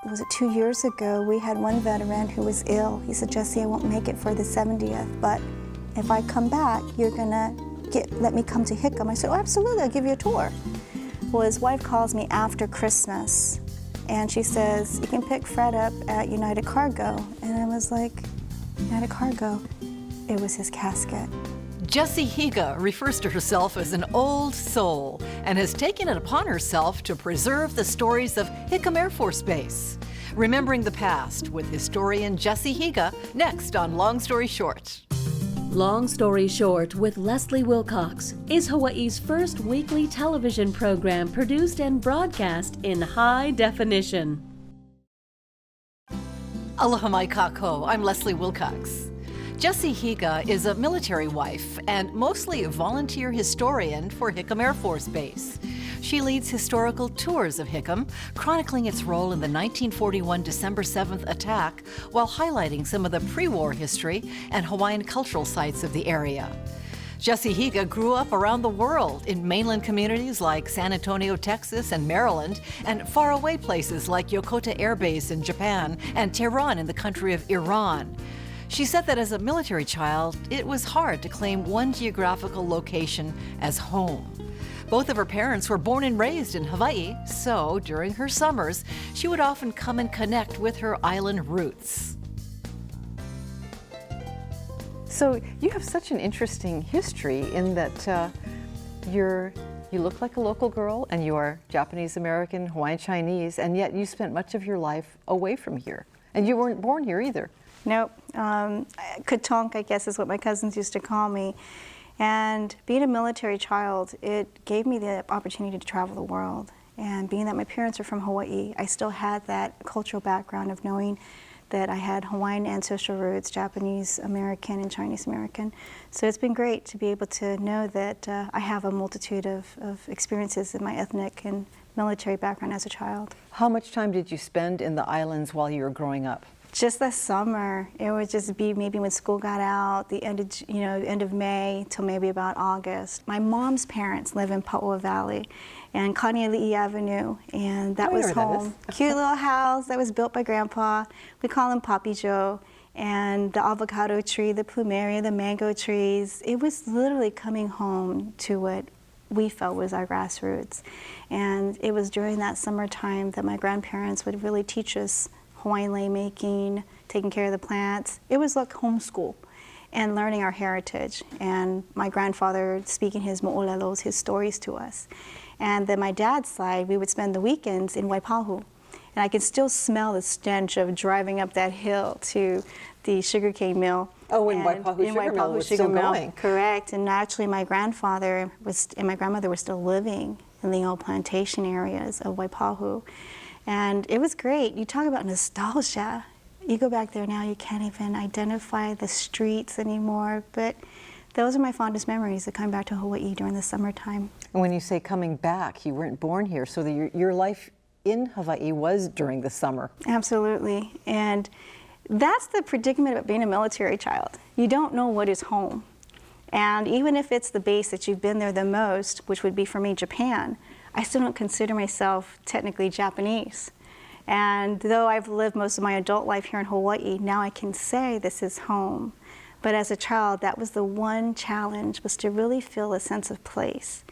Was it 2 years ago, we had one veteran who was ill. He said, Jessie, I won't make it for the 70th, but if I come back, you're gonna let me come to Hickam. I said, oh, absolutely, I'll give you a tour. Well, his wife calls me after Christmas, and she says, you can pick Fred up at United Cargo. And I was like, United Cargo? It was his casket. Jessie Higa refers to herself as an old soul and has taken it upon herself to preserve the stories of Hickam Air Force Base. Remembering the past with historian Jessie Higa, next on Long Story Short. Long Story Short with Leslie Wilcox is Hawaii's first weekly television program produced and broadcast in high definition. Aloha mai kako, I'm Leslie Wilcox. Jessie Higa is a military wife and mostly a volunteer historian for Hickam Air Force Base. She leads historical tours of Hickam, chronicling its role in the 1941 December 7th attack while highlighting some of the pre-war history and Hawaiian cultural sites of the area. Jessie Higa grew up around the world in mainland communities like San Antonio, Texas and Maryland, and faraway places like Yokota Air Base in Japan and Tehran in the country of Iran. She said that as a military child, it was hard to claim one geographical location as home. Both of her parents were born and raised in Hawaii, so during her summers, she would often come and connect with her island roots. So you have such an interesting history in that you look like a local girl and you are Japanese American, Hawaiian Chinese, and yet you spent much of your life away from here. And you weren't born here either. Nope. Katonk, I guess, is what my cousins used to call me. And being a military child, it gave me the opportunity to travel the world. And being that my parents are from Hawaii, I still had that cultural background of knowing that I had Hawaiian ancestral roots, Japanese American and Chinese American. So it's been great to be able to know that I have a multitude of experiences in my ethnic and military background as a child. How much time did you spend in the islands while you were growing up? Just the summer. It would just be maybe when school got out, the end of May till maybe about August. My mom's parents live in Paoa Valley and Kaneali'i Avenue, and that was home. Cute little house that was built by Grandpa. We call him Papi Joe. And the avocado tree, the plumeria, the mango trees. It was literally coming home to what we felt was our grassroots. And it was during that summertime that my grandparents would really teach us Hawaiian lei making, taking care of the plants. It was like homeschool and learning our heritage. And my grandfather speaking his mo'olelos, his stories to us. And then my dad's side, we would spend the weekends in Waipahu. And I can still smell the stench of driving up that hill to the sugarcane mill. Oh, in Waipahu Sugar Mill was still going. Correct. And actually my grandfather and my grandmother were still living in the old plantation areas of Waipahu. And it was great. You talk about nostalgia. You go back there now, you can't even identify the streets anymore. But those are my fondest memories of coming back to Hawaii during the summertime. And when you say coming back, you weren't born here, so your life in Hawaii was during the summer. Absolutely. And that's the predicament of being a military child. You don't know what is home. And even if it's the base that you've been there the most, which would be for me Japan, I still don't consider myself technically Japanese. And though I've lived most of my adult life here in Hawaii, now I can say this is home. But as a child, that was the one challenge, was to really feel a sense of place.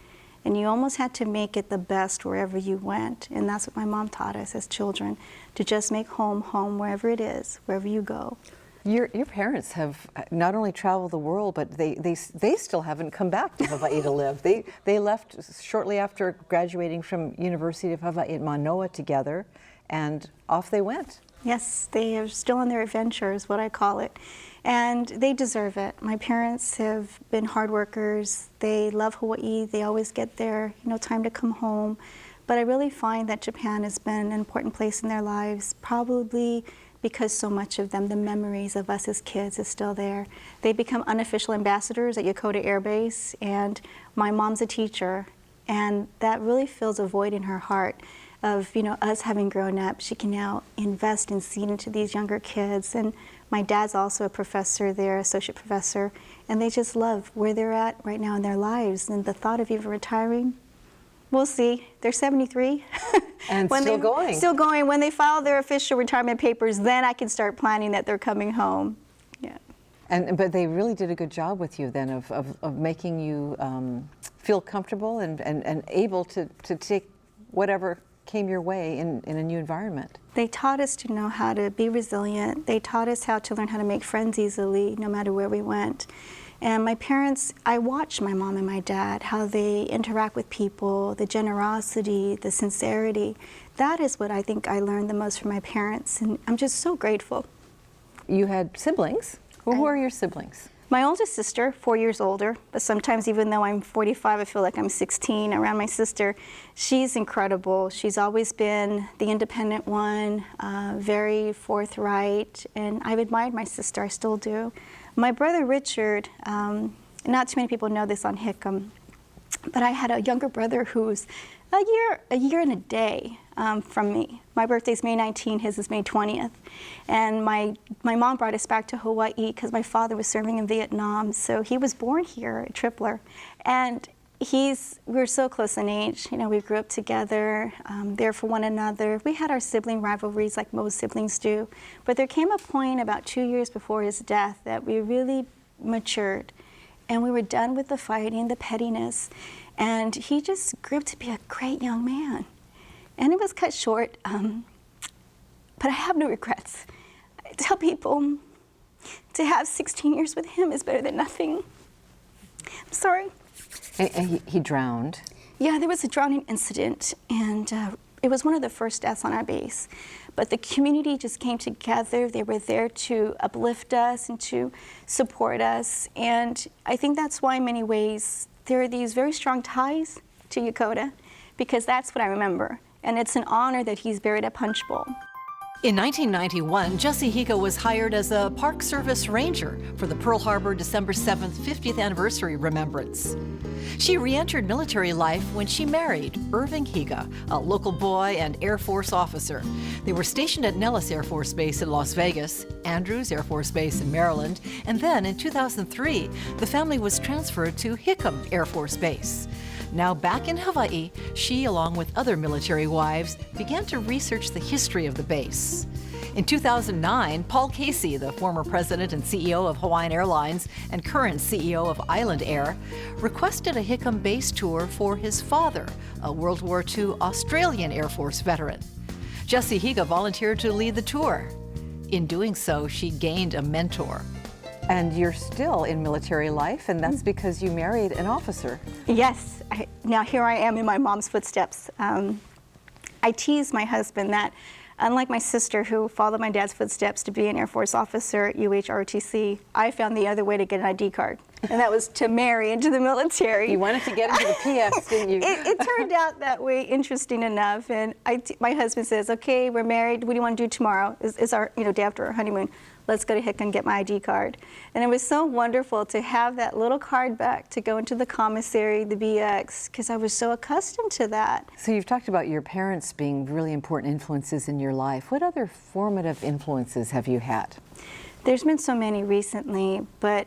And you almost had to make it the best wherever you went. And that's what my mom taught us as children, to just make home home wherever it is, wherever you go. Your parents have not only traveled the world, but they still haven't come back to Hawaii to live. They left shortly after graduating from University of Hawaii at Manoa together, and off they went. Yes, they are still on their adventure, is what I call it. And they deserve it. My parents have been hard workers. They love Hawaii. They always get their time to come home. But I really find that Japan has been an important place in their lives, probably because so much of them, the memories of us as kids is still there. They become unofficial ambassadors at Yokota Air Base, and my mom's a teacher, and that really fills a void in her heart of us having grown up. She can now invest and seed into these younger kids, and my dad's also a professor there, associate professor, and they just love where they're at right now in their lives, and the thought of even retiring, We'll see. They're 73. And still going. Still going. When they file their official retirement papers, then I can start planning that they're coming home. Yeah. But they really did a good job with you then of making you feel comfortable and able to take whatever came your way in a new environment. They taught us to know how to be resilient. They taught us how to learn how to make friends easily, no matter where we went. And my parents, I watched my mom and my dad, how they interact with people, the generosity, the sincerity. That is what I think I learned the most from my parents, and I'm just so grateful. You had siblings. Who are your siblings? My oldest sister, 4 years older, but sometimes even though I'm 45, I feel like I'm 16 around my sister. She's incredible. She's always been the independent one, very forthright, and I've admired my sister, I still do. My brother Richard, not too many people know this on Hickam, but I had a younger brother who's a year and a day from me. My birthday's May 19th, his is May 20th. And my mom brought us back to Hawaii because my father was serving in Vietnam, so he was born here at Tripler. And we were so close in age. You know, we grew up together, there for one another. We had our sibling rivalries like most siblings do. But there came a point about 2 years before his death that we really matured. And we were done with the fighting, the pettiness. And he just grew up to be a great young man. And it was cut short, but I have no regrets. I tell people to have 16 years with him is better than nothing. I'm sorry. And he drowned. Yeah, there was a drowning incident, and it was one of the first deaths on our base. But the community just came together. They were there to uplift us and to support us. And I think that's why in many ways there are these very strong ties to Yokota, because that's what I remember. And it's an honor that he's buried at Punch Bowl. In 1991, Jessie Higa was hired as a Park Service Ranger for the Pearl Harbor December 7th 50th anniversary remembrance. She re-entered military life when she married Irving Higa, a local boy and Air Force officer. They were stationed at Nellis Air Force Base in Las Vegas, Andrews Air Force Base in Maryland, and then in 2003, the family was transferred to Hickam Air Force Base. Now back in Hawaii, she, along with other military wives, began to research the history of the base. In 2009, Paul Casey, the former president and CEO of Hawaiian Airlines and current CEO of Island Air, requested a Hickam base tour for his father, a World War II Australian Air Force veteran. Jessie Higa volunteered to lead the tour. In doing so, she gained a mentor. And you're still in military life, and that's because you married an officer. Yes, now here I am in my mom's footsteps. I tease my husband that unlike my sister who followed my dad's footsteps to be an Air Force officer at UH-ROTC, I found the other way to get an ID card, and that was to marry into the military. You wanted to get into the PS, didn't you? It turned out that way, interesting enough, and my husband says, okay, we're married, what do you want to do tomorrow? It's our day after our honeymoon. Let's go to Hickam and get my ID card. And it was so wonderful to have that little card back to go into the commissary, the BX, because I was so accustomed to that. So you've talked about your parents being really important influences in your life. What other formative influences have you had? There's been so many recently, but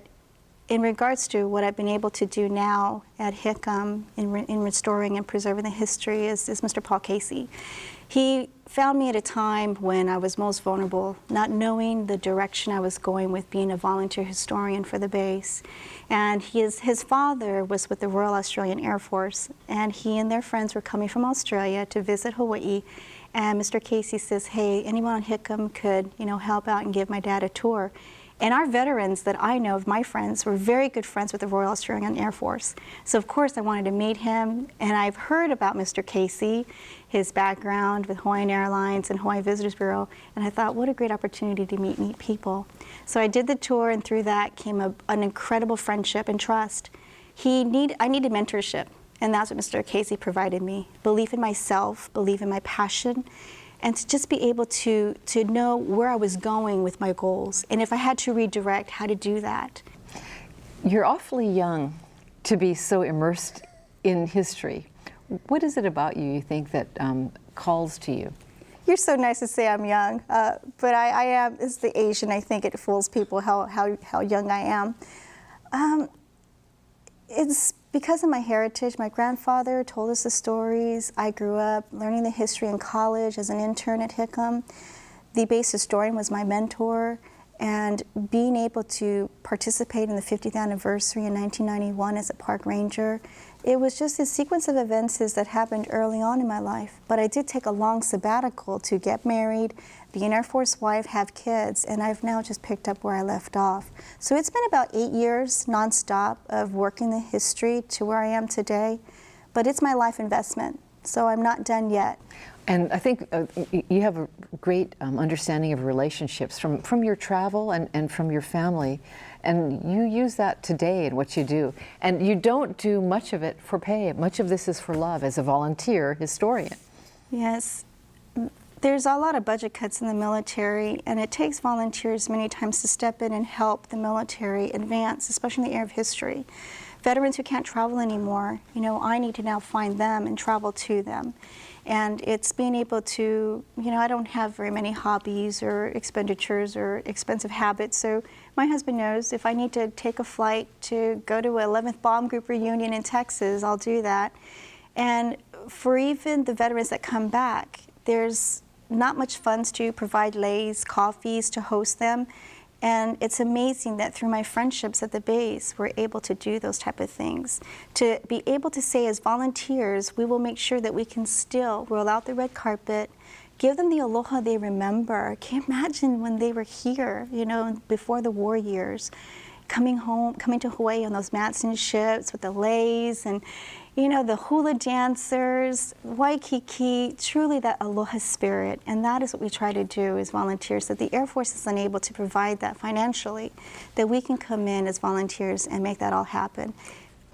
in regards to what I've been able to do now at Hickam in restoring and preserving the history is Mr. Paul Casey. He found me at a time when I was most vulnerable, not knowing the direction I was going with being a volunteer historian for the base. And his father was with the Royal Australian Air Force, and he and their friends were coming from Australia to visit Hawaii. And Mr. Casey says, hey, anyone on Hickam could, help out and give my dad a tour. And our veterans that I know of, my friends, were very good friends with the Royal Australian Air Force. So of course I wanted to meet him, and I've heard about Mr. Casey, his background with Hawaiian Airlines and Hawaii Visitors Bureau, and I thought, what a great opportunity to meet people. So I did the tour, and through that came an incredible friendship and trust. I needed mentorship, and that's what Mr. Casey provided me. Belief in myself, belief in my passion, and to just be able to know where I was going with my goals, and if I had to redirect, how to do that. You're awfully young to be so immersed in history. What is it about you think that calls to you? You're so nice to say I'm young, but I am. It's the age, and I think it fools people how young I am. It's because of my heritage. My grandfather told us the stories. I grew up learning the history in college as an intern at Hickam. The base historian was my mentor, and being able to participate in the 50th anniversary in 1991 as a park ranger, it was just a sequence of events that happened early on in my life. But I did take a long sabbatical to get married, be an Air Force wife, have kids, and I've now just picked up where I left off. So it's been about 8 years nonstop of working the history to where I am today, but it's my life investment, so I'm not done yet. And I think you have a great understanding of relationships from your travel and from your family, and you use that today in what you do. And you don't do much of it for pay. Much of this is for love as a volunteer historian. Yes. There's a lot of budget cuts in the military, and it takes volunteers many times to step in and help the military advance, especially in the area of history. Veterans who can't travel anymore, I need to now find them and travel to them. And it's being able to, I don't have very many hobbies or expenditures or expensive habits, so my husband knows if I need to take a flight to go to an 11th Bomb Group reunion in Texas, I'll do that. And for even the veterans that come back, there's not much funds to provide leis, coffees to host them. And it's amazing that through my friendships at the base, we're able to do those type of things. To be able to say as volunteers, we will make sure that we can still roll out the red carpet, give them the aloha they remember. Can't imagine when they were here, before the war years, coming to Hawaii on those Matson ships with the leis and, the hula dancers, Waikiki, truly that aloha spirit. And that is what we try to do as volunteers, that the Air Force is unable to provide that financially, that we can come in as volunteers and make that all happen.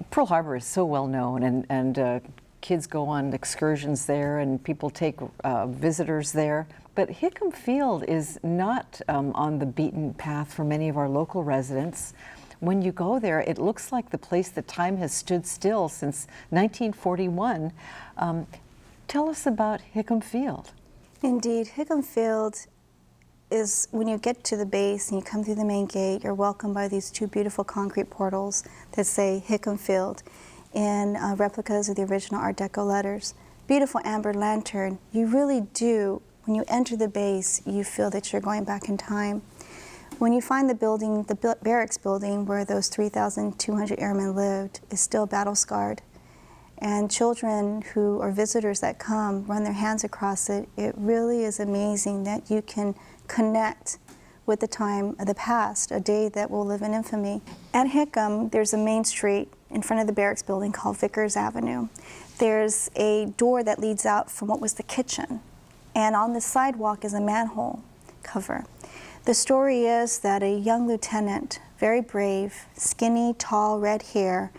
Pearl Harbor is so well known, and kids go on excursions there, and people take visitors there. But Hickam Field is not on the beaten path for many of our local residents. When you go there, it looks like the place that time has stood still since 1941. Tell us about Hickam Field. Indeed, Hickam Field is, when you get to the base and you come through the main gate, you're welcomed by these two beautiful concrete portals that say Hickam Field in replicas of the original Art Deco letters. Beautiful amber lantern. You really do, when you enter the base, you feel that you're going back in time. When you find the building, the barracks building where those 3,200 airmen lived is still battle scarred. And children who are visitors that come run their hands across it. It really is amazing that you can connect with the time of the past, a day that will live in infamy. At Hickam, there's a main street in front of the barracks building called Vickers Avenue. There's a door that leads out from what was the kitchen. And on the sidewalk is a manhole cover. The story is that a young lieutenant, very brave, skinny, tall, red hair,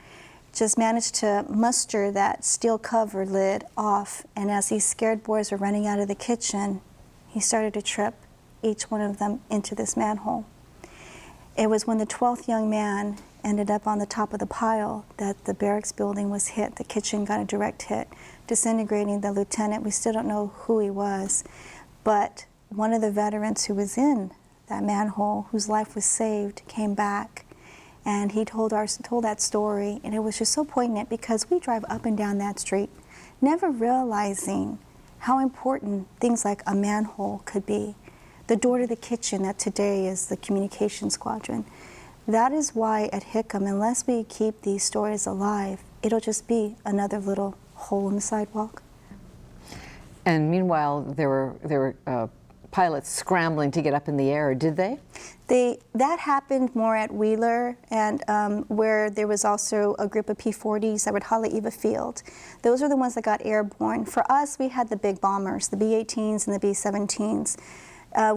just managed to muster that steel cover lid off, and as these scared boys were running out of the kitchen, he started to trip each one of them into this manhole. It was when the 12th young man ended up on the top of the pile that the barracks building was hit. The kitchen got a direct hit, disintegrating the lieutenant. We still don't know who he was, but one of the veterans who was in that manhole, whose life was saved, came back, and he told that story, and it was just so poignant because we drive up and down that street, never realizing how important things like a manhole could be. The door to the kitchen that today is the communication squadron. That is why at Hickam, unless we keep these stories alive, it'll just be another little hole in the sidewalk. And meanwhile, there were pilots scrambling to get up in the air, did they? That happened more at Wheeler, and where there was also a group of P-40s that would Haleiwa Field. Those are the ones that got airborne. For us, we had the big bombers, the B-18s and the B-17s.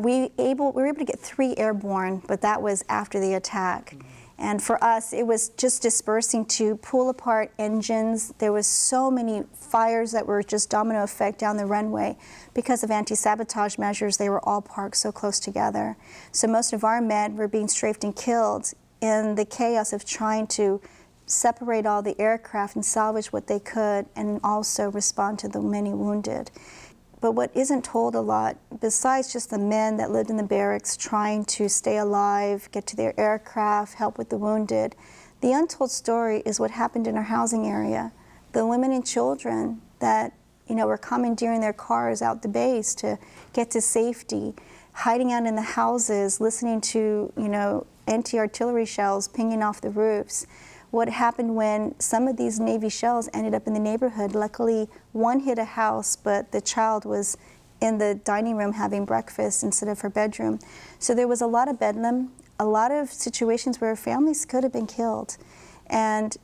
We were able to get 3 airborne, but that was after the attack. And for us, it was just dispersing to pull apart engines. There was so many fires that were just domino effect down the runway. Because of anti-sabotage measures, they were all parked so close together. So most of our men were being strafed and killed in the chaos of trying to separate all the aircraft and salvage what they could, and also respond to the many wounded. But what isn't told a lot, besides just the men that lived in the barracks trying to stay alive, get to their aircraft, help with the wounded, The untold story is what happened in our housing area. The women and children that were commandeering their cars out the base to get to safety, hiding out in the houses, listening to anti-artillery shells pinging off the roofs. What happened when some of these Navy shells ended up in the neighborhood. Luckily, one hit a house, but the child was in the dining room having breakfast instead of her bedroom. So there was a lot of bedlam, a lot of situations where families could have been killed. And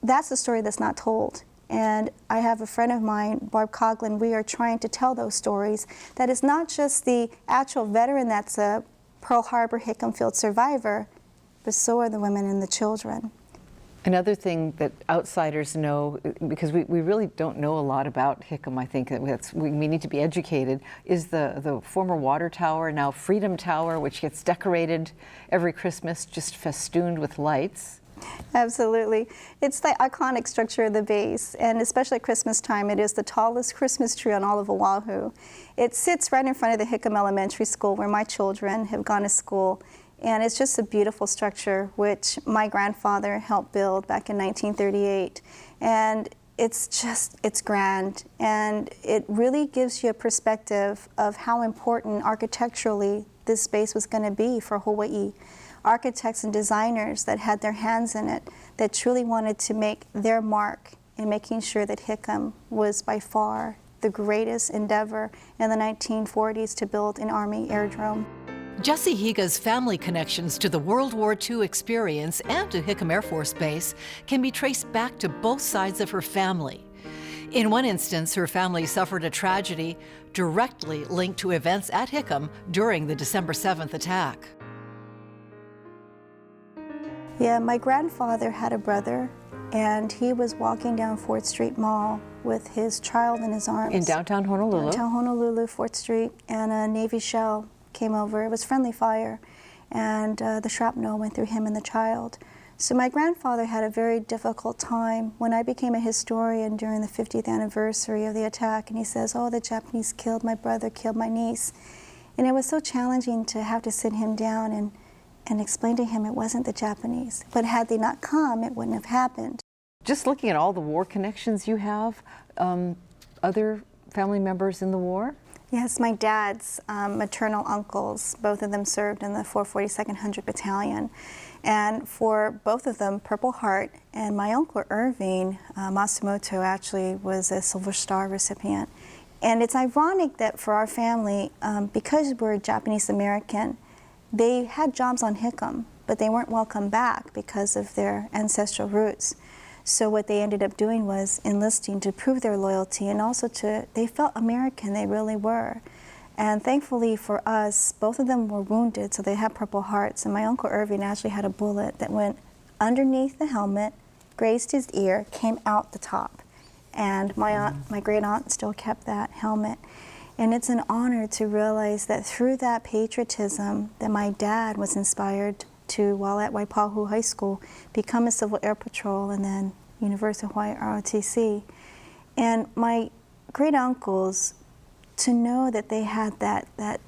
that's the story that's not told. And I have a friend of mine, Barb Coughlin, we are trying to tell those stories. That is not just the actual veteran that's a Pearl Harbor Hickam Field survivor, but so are the women and the children. Another thing that outsiders know, because we really don't know a lot about Hickam, I think we need to be educated, is the former water tower, now Freedom Tower, which gets decorated every Christmas, just festooned with lights. Absolutely. It's the iconic structure of the base, and especially at Christmas time, it is the tallest Christmas tree on all of Oahu. It sits right in front of the Hickam Elementary School where my children have gone to school, and it's just a beautiful structure which my grandfather helped build back in 1938. And it's grand, and it really gives you a perspective of how important architecturally this space was going to be for Hawaii. Architects and designers that had their hands in it, that truly wanted to make their mark in making sure that Hickam was by far the greatest endeavor in the 1940s to build an Army aerodrome. Jessie Higa's family connections to the World War II experience and to Hickam Air Force Base can be traced back to both sides of her family. In one instance, her family suffered a tragedy directly linked to events at Hickam during the December 7th attack. Yeah, my grandfather had a brother, and he was walking down 4th Street Mall with his child in his arms. In downtown Honolulu? Downtown Honolulu, 4th Street, and a Navy shell came over. It was friendly fire, and the shrapnel went through him and the child. So my grandfather had a very difficult time when I became a historian during the 50th anniversary of the attack, and he says, oh, the Japanese killed my brother, killed my niece. And it was so challenging to have to sit him down and explain to him it wasn't the Japanese. But had they not come, it wouldn't have happened. Just looking at all the war connections you have, other family members in the war? Yes, my dad's maternal uncles, both of them served in the 442nd 100 Battalion. And for both of them, Purple Heart, and my uncle Irving Matsumoto actually was a Silver Star recipient. And it's ironic that for our family, because we're Japanese American, they had jobs on Hickam, but they weren't welcome back because of their ancestral roots. So what they ended up doing was enlisting to prove their loyalty, and also they felt American, they really were. And thankfully for us, both of them were wounded, so they had Purple Hearts, and my Uncle Irving actually had a bullet that went underneath the helmet, grazed his ear, came out the top. And my great aunt still kept that helmet. And it's an honor to realize that through that patriotism that my dad was inspired to, while at Waipahu High School, become a Civil Air Patrol and then University of Hawaii ROTC. And my great uncles, to know that they had that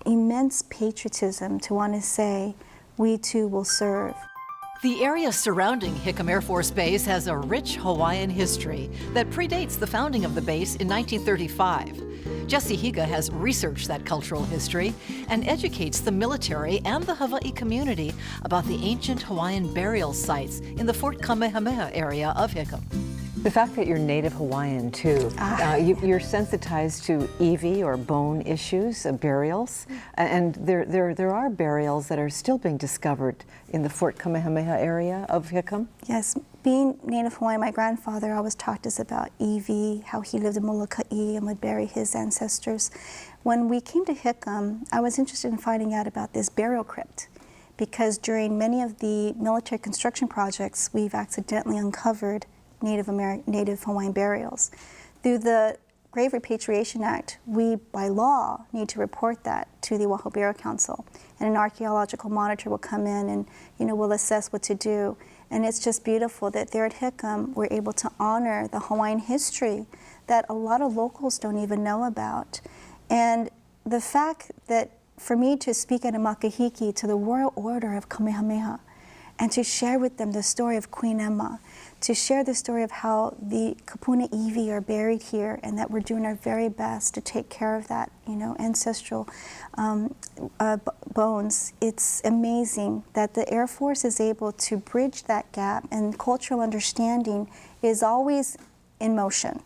immense patriotism to want to say, we too will serve. The area surrounding Hickam Air Force Base has a rich Hawaiian history that predates the founding of the base in 1935. Jessie Higa has researched that cultural history and educates the military and the Hawaii community about the ancient Hawaiian burial sites in the Fort Kamehameha area of Hickam. The fact that you're Native Hawaiian, too, you're sensitized to EV or bone issues, burials, and there are burials that are still being discovered in the Fort Kamehameha area of Hickam. Yes, being Native Hawaiian, my grandfather always talked us about EV, how he lived in Molokai and would bury his ancestors. When we came to Hickam, I was interested in finding out about this burial crypt, because during many of the military construction projects, we've accidentally uncovered Native Hawaiian burials. Through the Grave Repatriation Act, we, by law, need to report that to the Oahu Burial Council. And an archaeological monitor will come in and, will assess what to do. And it's just beautiful that there at Hickam, we're able to honor the Hawaiian history that a lot of locals don't even know about. And the fact that for me to speak at a makahiki to the royal order of Kamehameha, and to share with them the story of Queen Emma, to share the story of how the Kapuna Iwi are buried here, and that we're doing our very best to take care of that, ancestral bones. It's amazing that the Air Force is able to bridge that gap, and cultural understanding is always in motion.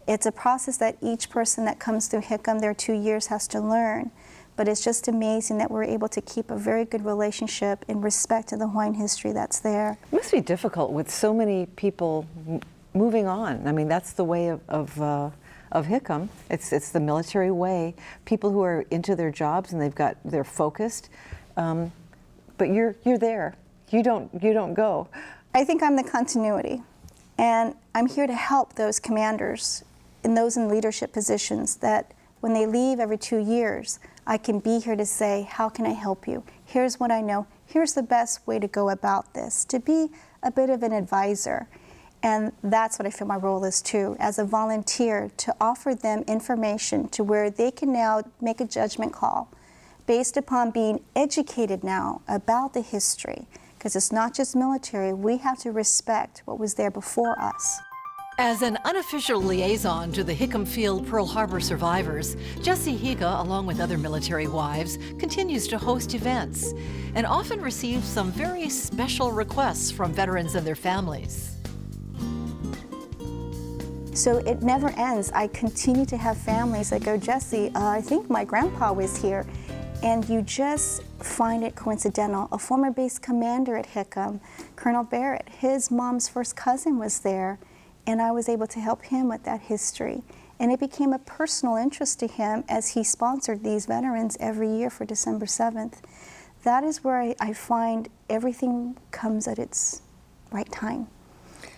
It's a process that each person that comes through Hickam, their 2 years, has to learn. But it's just amazing that we're able to keep a very good relationship in respect to the Hawaiian history that's there. It must be difficult with so many people moving on. I mean, that's the way of Hickam. It's the military way. People who are into their jobs and they're focused. But you're there. You don't go. I think I'm the continuity, and I'm here to help those commanders and those in leadership positions that when they leave every 2 years, I can be here to say, how can I help you? Here's what I know. Here's the best way to go about this, to be a bit of an advisor. And that's what I feel my role is too, as a volunteer, to offer them information to where they can now make a judgment call based upon being educated now about the history. Because it's not just military, we have to respect what was there before us. As an unofficial liaison to the Hickam Field Pearl Harbor survivors, Jessie Higa, along with other military wives, continues to host events and often receives some very special requests from veterans and their families. So it never ends. I continue to have families that go, Jessie, I think my grandpa was here. And you just find it coincidental. A former base commander at Hickam, Colonel Barrett, his mom's first cousin was there. And I was able to help him with that history. And it became a personal interest to him as he sponsored these veterans every year for December 7th. That is where I find everything comes at its right time.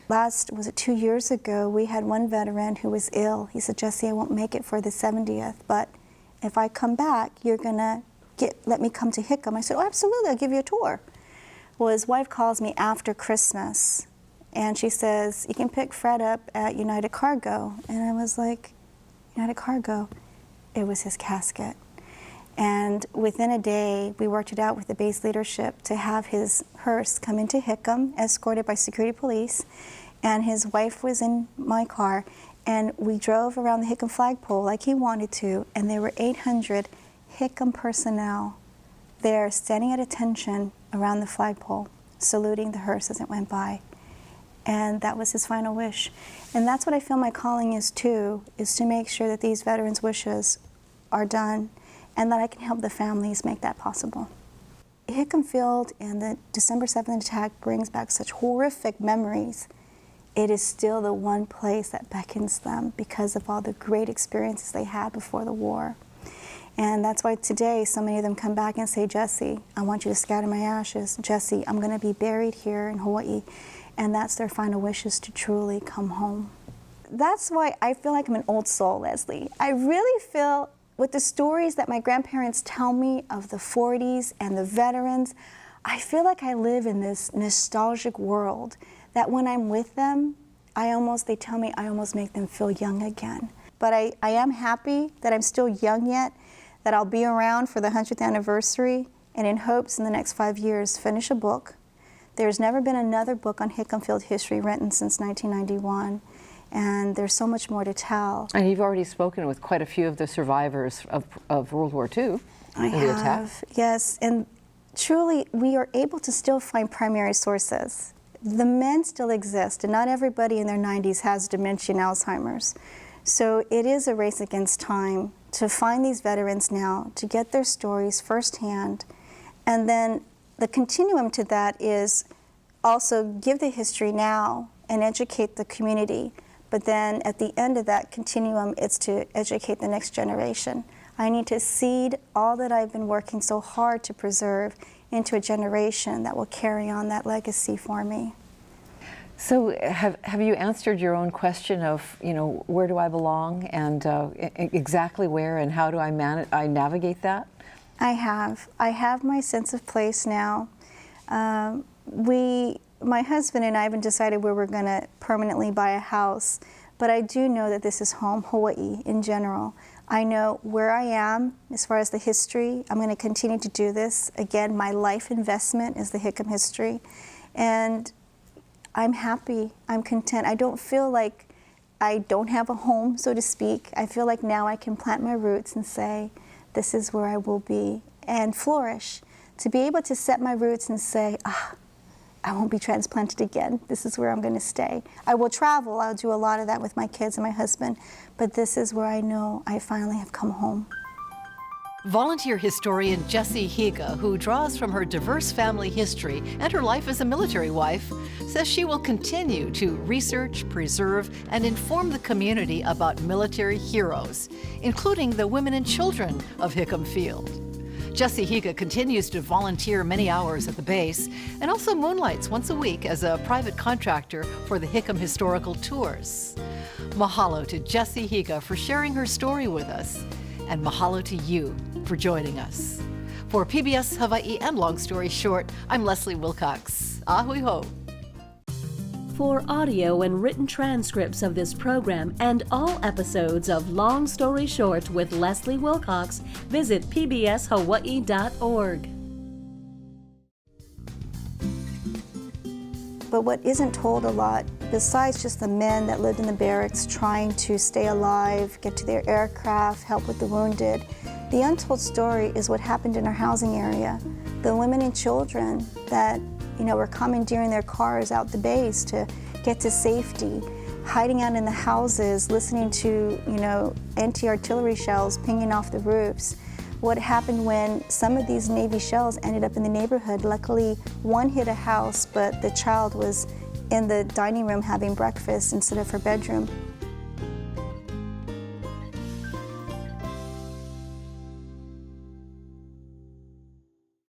Was it 2 years ago, we had one veteran who was ill. He said, Jessie, I won't make it for the 70th, but if I come back, you're gonna let me come to Hickam. I said, oh, absolutely, I'll give you a tour. Well, his wife calls me after Christmas, and she says, you can pick Fred up at United Cargo. And I was like, United Cargo? It was his casket. And within a day, we worked it out with the base leadership to have his hearse come into Hickam, escorted by security police. And his wife was in my car. And we drove around the Hickam flagpole like he wanted to. And there were 800 Hickam personnel there standing at attention around the flagpole, saluting the hearse as it went by. And that was his final wish. And that's what I feel my calling is too, is to make sure that these veterans' wishes are done and that I can help the families make that possible. Hickam Field and the December 7th attack brings back such horrific memories. It is still the one place that beckons them because of all the great experiences they had before the war. And that's why today so many of them come back and say, Jessie, I want you to scatter my ashes. Jessie, I'm going to be buried here in Hawaii. And that's their final wishes, to truly come home. That's why I feel like I'm an old soul, Leslie. I really feel with the stories that my grandparents tell me of the 40s and the veterans, I feel like I live in this nostalgic world that when I'm with them, they tell me I almost make them feel young again. But I am happy that I'm still young yet, that I'll be around for the 100th anniversary, and in hopes in the next 5 years, finish a book. There's never been another book on Hickam Field history written since 1991, and there's so much more to tell. And you've already spoken with quite a few of the survivors of World War II. I have, yes, and truly we are able to still find primary sources. The men still exist, and not everybody in their 90s has dementia and Alzheimer's. So it is a race against time to find these veterans now, to get their stories firsthand, and then the continuum to that is also give the history now and educate the community. But then at the end of that continuum, it's to educate the next generation. I need to seed all that I've been working so hard to preserve into a generation that will carry on that legacy for me. So have you answered your own question of, where do I belong and exactly where and how do I navigate that? I have my sense of place now. My husband and I haven't decided where we're going to permanently buy a house, but I do know that this is home, Hawaii in general. I know where I am as far as the history. I'm going to continue to do this. Again, my life investment is the Hickam history. And I'm happy, I'm content. I don't feel like I don't have a home, so to speak. I feel like now I can plant my roots and say, this is where I will be, and flourish. To be able to set my roots and say, I won't be transplanted again. This is where I'm going to stay. I will travel. I'll do a lot of that with my kids and my husband, but this is where I know I finally have come home. Volunteer historian Jessie Higa, who draws from her diverse family history and her life as a military wife, says she will continue to research, preserve, and inform the community about military heroes, including the women and children of Hickam Field. Jessie Higa continues to volunteer many hours at the base and also moonlights once a week as a private contractor for the Hickam Historical Tours. Mahalo to Jessie Higa for sharing her story with us, and mahalo to you for joining us. For PBS Hawaii and Long Story Short, I'm Leslie Wilcox. Ahui ho. For audio and written transcripts of this program and all episodes of Long Story Short with Leslie Wilcox, visit pbshawaii.org. But what isn't told a lot, besides just the men that lived in the barracks trying to stay alive, get to their aircraft, help with the wounded, the untold story is what happened in our housing area. The women and children that were commandeering their cars out the base to get to safety, hiding out in the houses, listening to anti-artillery shells pinging off the roofs. What happened when some of these Navy shells ended up in the neighborhood. Luckily, one hit a house, but the child was in the dining room having breakfast instead of her bedroom.